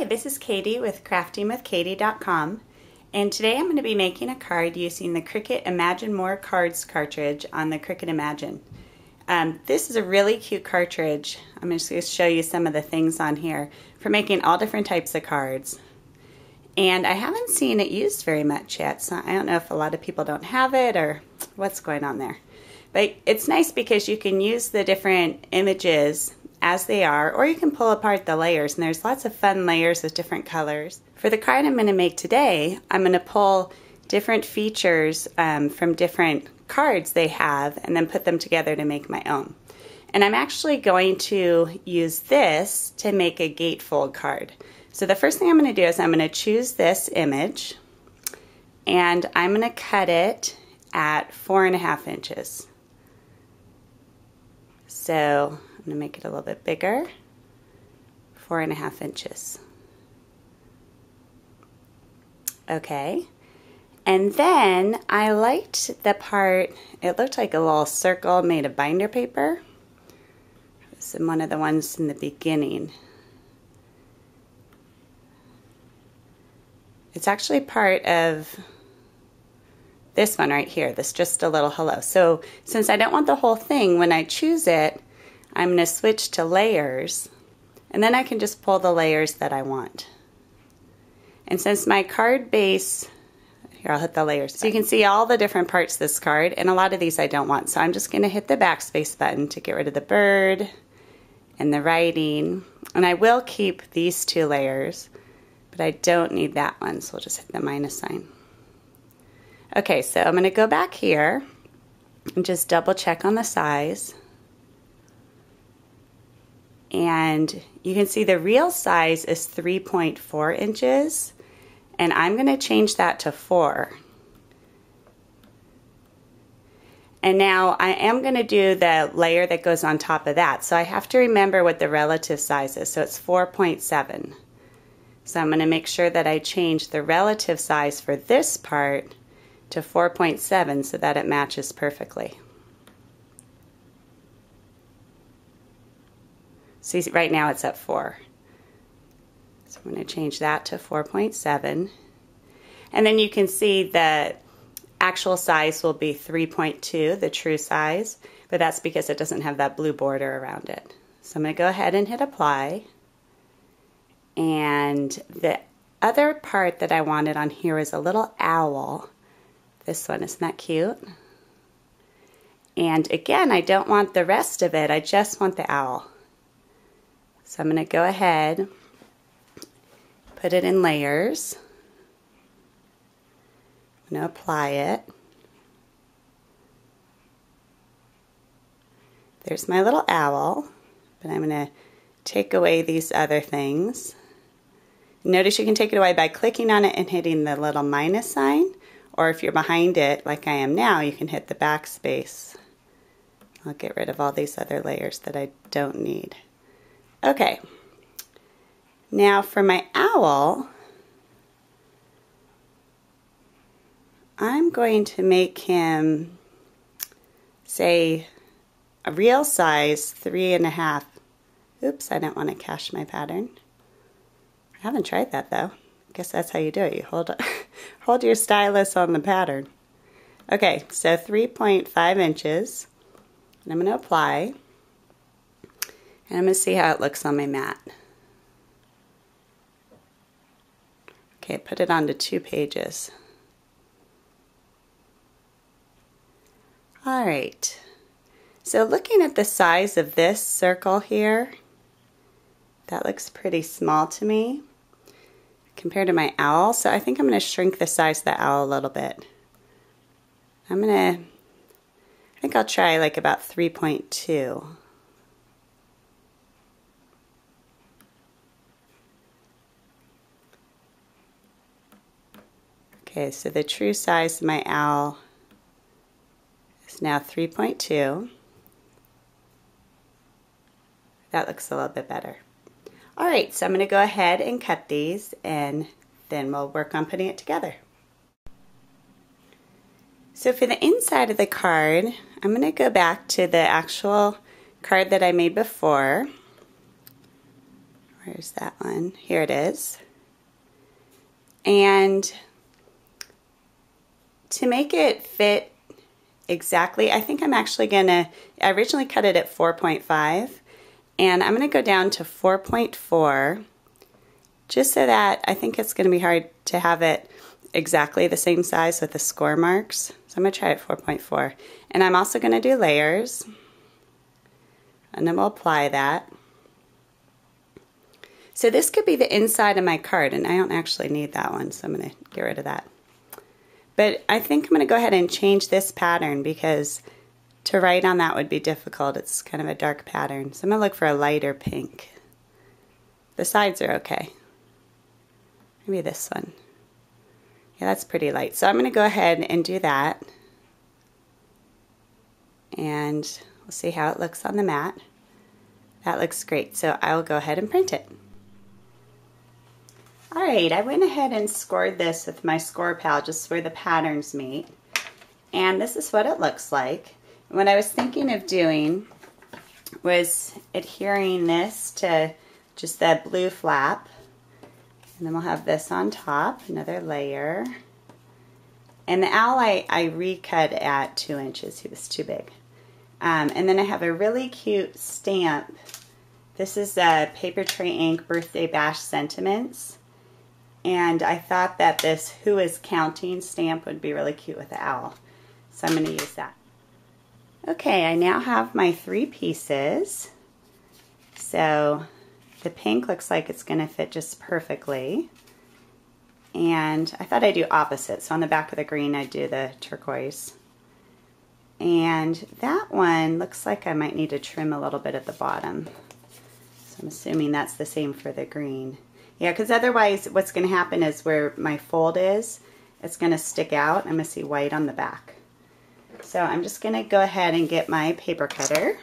Hi, this is Katie with craftingwithkatie.com, and today I'm going to be making a card using the Cricut Imagine More Cards cartridge on the Cricut Imagine. This is a really cute cartridge. I'm just going to show you some of the things on here for making all different types of cards. And I haven't seen it used very much yet, so I don't know if a lot of people don't have it or what's going on there. But it's nice because you can use the different images as they are, or you can pull apart the layers, and there's lots of fun layers with different colors. For the card I'm going to make today, I'm going to pull different features from different cards they have and then put them together to make my own. And I'm actually going to use this to make a gatefold card. So the first thing I'm going to do is I'm going to choose this image and I'm going to cut it at 4.5 inches. So I'm going to make it a little bit bigger, 4.5 inches. Okay, and then I liked the part, it looked like a little circle made of binder paper. It was in one of the ones in the beginning. It's actually part of this one right here, this just a little hello. So since I don't want the whole thing, when I choose it, I'm going to switch to layers, and then I can just pull the layers that I want. And since my card base, here I'll hit the layers, so you can see all the different parts of this card, and a lot of these I don't want. So I'm just going to hit the backspace button to get rid of the bird and the writing. And I will keep these 2 layers, but I don't need that one, so we'll just hit the minus sign. Okay, so I'm going to go back here and just double check on the size. And you can see the real size is 3.4 inches, and I'm going to change that to 4. And now I am going to do the layer that goes on top of that, so I have to remember what the relative size is. So it's 4.7. So I'm going to make sure that I change the relative size for this part to 4.7 so that it matches perfectly. See, right now it's at 4. So I'm going to change that to 4.7. And then you can see the actual size will be 3.2, the true size, but that's because it doesn't have that blue border around it. So I'm going to go ahead and hit apply. And the other part that I wanted on here is a little owl. This one, isn't that cute? And again, I don't want the rest of it, I just want the owl. So I'm going to go ahead, put it in layers. I'm going to apply it. There's my little owl, but I'm going to take away these other things. Notice you can take it away by clicking on it and hitting the little minus sign, or if you're behind it like I am now, you can hit the backspace. I'll get rid of all these other layers that I don't need. Okay, now for my owl, I'm going to make him, say, a real size 3.5. Oops, I don't want to cache my pattern. I haven't tried that though. I guess that's how you do it. You hold your stylus on the pattern. Okay, so 3.5 inches, and I'm going to apply. And I'm going to see how it looks on my mat. Okay, put it onto 2 pages. All right. So looking at the size of this circle here, that looks pretty small to me compared to my owl. So I think I'm going to shrink the size of the owl a little bit. I think I'll try like about 3.2. Okay, so the true size of my owl is now 3.2. That looks a little bit better. All right, so I'm going to go ahead and cut these, and then we'll work on putting it together. So for the inside of the card, I'm going to go back to the actual card that I made before. Where's that one? Here it is. And to make it fit exactly, I think I'm actually I originally cut it at 4.5, and I'm gonna go down to 4.4, just so that I think it's gonna be hard to have it exactly the same size with the score marks. So I'm gonna try at 4.4. And I'm also gonna do layers, and then we'll apply that. So this could be the inside of my card, and I don't actually need that one, so I'm gonna get rid of that. But I think I'm going to go ahead and change this pattern because to write on that would be difficult. It's kind of a dark pattern. So I'm going to look for a lighter pink. The sides are okay. Maybe this one. Yeah, that's pretty light. So I'm going to go ahead and do that. And we'll see how it looks on the mat. That looks great. So I will go ahead and print it. Alright, I went ahead and scored this with my score pal just where the patterns meet. And this is what it looks like. What I was thinking of doing was adhering this to just that blue flap. And then we'll have this on top, another layer. And the owl I recut at 2 inches, he was too big. And then I have a really cute stamp. This is a Paper Tray Ink Birthday Bash Sentiments. And I thought that this Who is Counting stamp would be really cute with the owl. So I'm going to use that. Okay, I now have my 3 pieces. So the pink looks like it's going to fit just perfectly. And I thought I'd do opposite. So on the back of the green I'd do the turquoise. And that one looks like I might need to trim a little bit at the bottom. So I'm assuming that's the same for the green. Yeah, because otherwise what's going to happen is where my fold is, it's going to stick out. I'm going to see white on the back. So I'm just going to go ahead and get my paper cutter.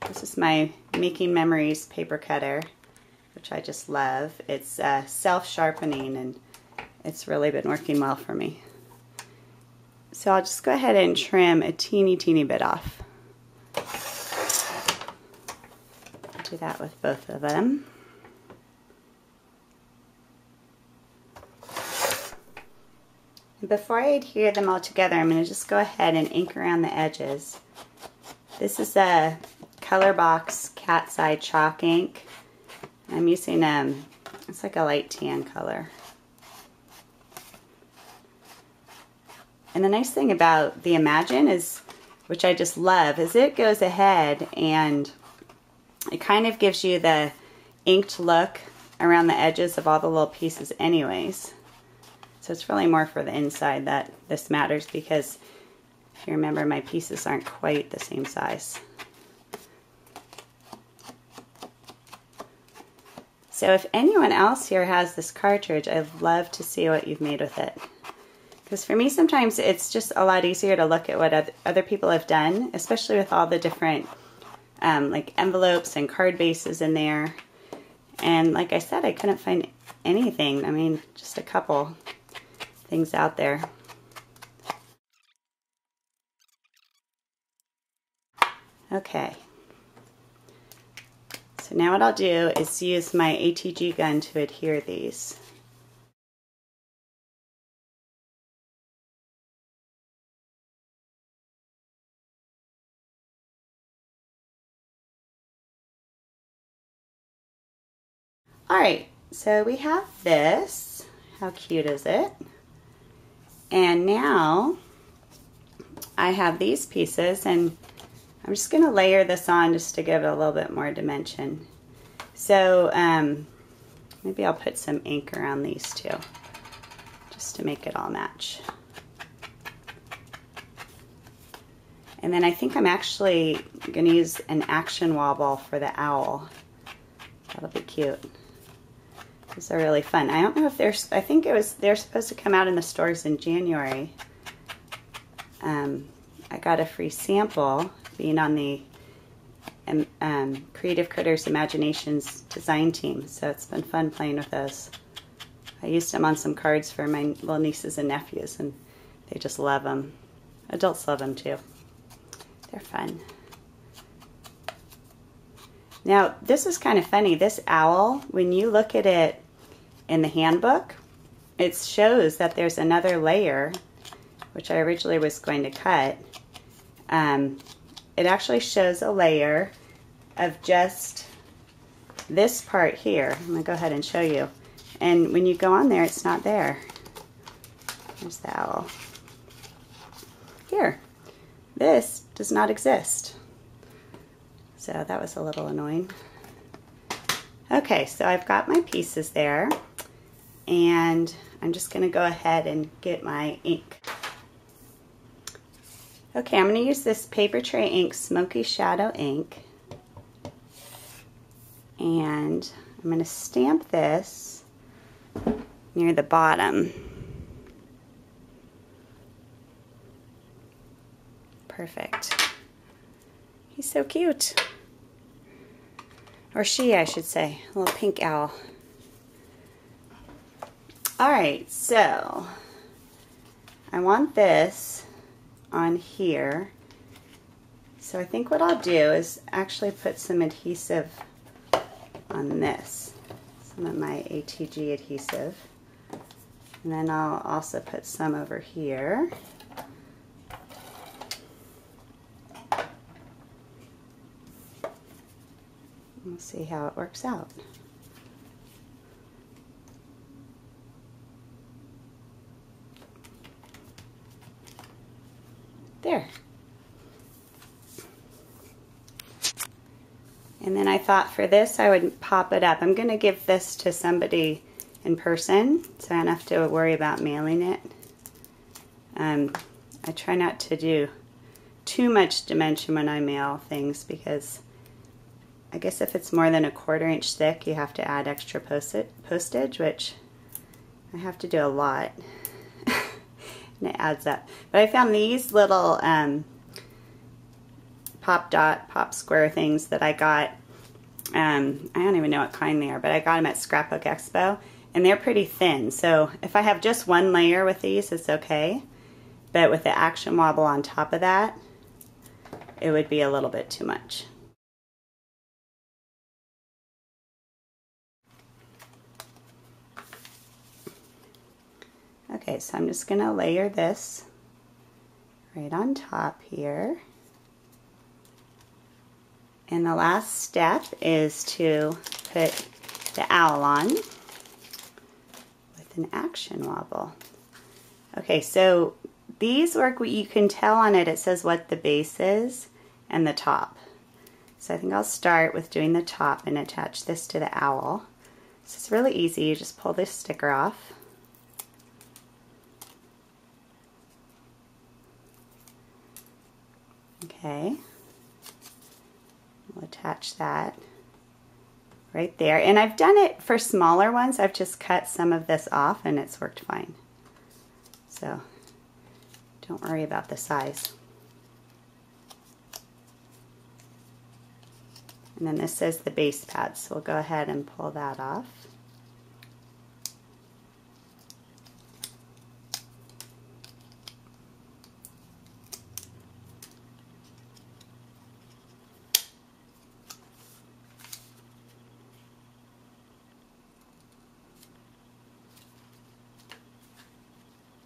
This is my Making Memories paper cutter, which I just love. It's self-sharpening, and it's really been working well for me. So I'll just go ahead and trim a teeny bit off. Do that with both of them. Before I adhere them all together, I'm going to just go ahead and ink around the edges. This is a Color Box Cat's Eye chalk ink. I'm using it's like a light tan color. And the nice thing about the Imagine is, which I just love, is it goes ahead and it kind of gives you the inked look around the edges of all the little pieces anyways. So it's really more for the inside that this matters, because if you remember, my pieces aren't quite the same size. So if anyone else here has this cartridge, I'd love to see what you've made with it. Because for me, sometimes it's just a lot easier to look at what other people have done, especially with all the different like envelopes and card bases in there. And like I said, I couldn't find anything. I mean, just a couple things out there. Okay. So now what I'll do is use my ATG gun to adhere these. Alright, so we have this. How cute is it? And now I have these pieces, and I'm just going to layer this on just to give it a little bit more dimension. So maybe I'll put some ink around these too, just to make it all match. And then I think I'm actually going to use an action wall ball for the owl. That'll be cute. These are really fun. I don't know if I think they're supposed to come out in the stores in January. I got a free sample being on the Creative Critters Imaginations design team, so it's been fun playing with those. I used them on some cards for my little nieces and nephews, and they just love them. Adults love them too. They're fun. Now, this is kind of funny. This owl, when you look at it in the handbook, it shows that there's another layer, which I originally was going to cut. It actually shows a layer of just this part here. I'm going to go ahead and show you. And when you go on there, it's not there. There's the owl. Here. This does not exist. So that was a little annoying. Okay, so I've got my pieces there, and I'm just going to go ahead and get my ink. Okay, I'm going to use this Paper Tray Ink Smoky Shadow ink, and I'm going to stamp this near the bottom. Perfect. He's so cute. Or she, I should say. A little pink owl. Alright, so I want this on here. So I think what I'll do is actually put some adhesive on this. Some of my ATG adhesive. And then I'll also put some over here. We'll see how it works out. There. And then I thought for this I would pop it up. I'm going to give this to somebody in person, so I don't have to worry about mailing it. I try not to do too much dimension when I mail things, because I guess if it's more than 1/4 inch thick, you have to add extra postage, which I have to do a lot. And it adds up. But I found these little pop square things that I got. I don't even know what kind they are, but I got them at Scrapbook Expo, and they're pretty thin. So if I have just one layer with these, it's okay. But with the Action Wobble on top of that, it would be a little bit too much. Okay, so I'm just going to layer this right on top here. And the last step is to put the owl on with an Action Wobble. Okay, so these work, you can tell on it, it says what the base is and the top. So I think I'll start with doing the top and attach this to the owl. So it's really easy, you just pull this sticker off. Okay, we'll attach that right there. And I've done it for smaller ones. I've just cut some of this off and it's worked fine. So don't worry about the size. And then this is the base pad, so we'll go ahead and pull that off.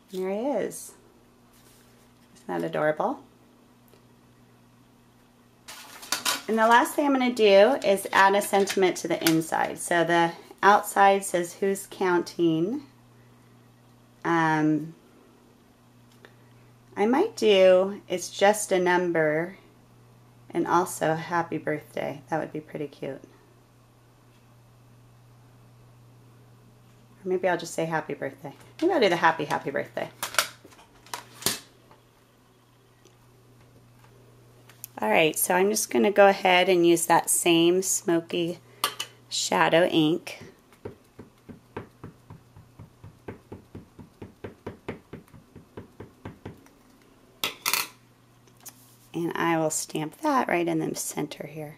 There he is. Isn't that adorable? And the last thing I'm going to do is add a sentiment to the inside. So the outside says, "Who's counting?" I might do, "It's just a number," and also "Happy birthday." That would be pretty cute. Or maybe I'll just say "Happy birthday." Maybe I'll do the happy birthday. Alright, so I'm just going to go ahead and use that same Smoky Shadow ink. And I will stamp that right in the center here.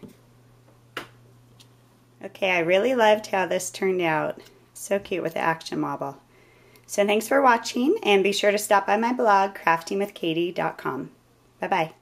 Okay, I really loved how this turned out. So cute with the Action Wobble. So thanks for watching, and be sure to stop by my blog, craftingwithkatie.com. Bye-bye.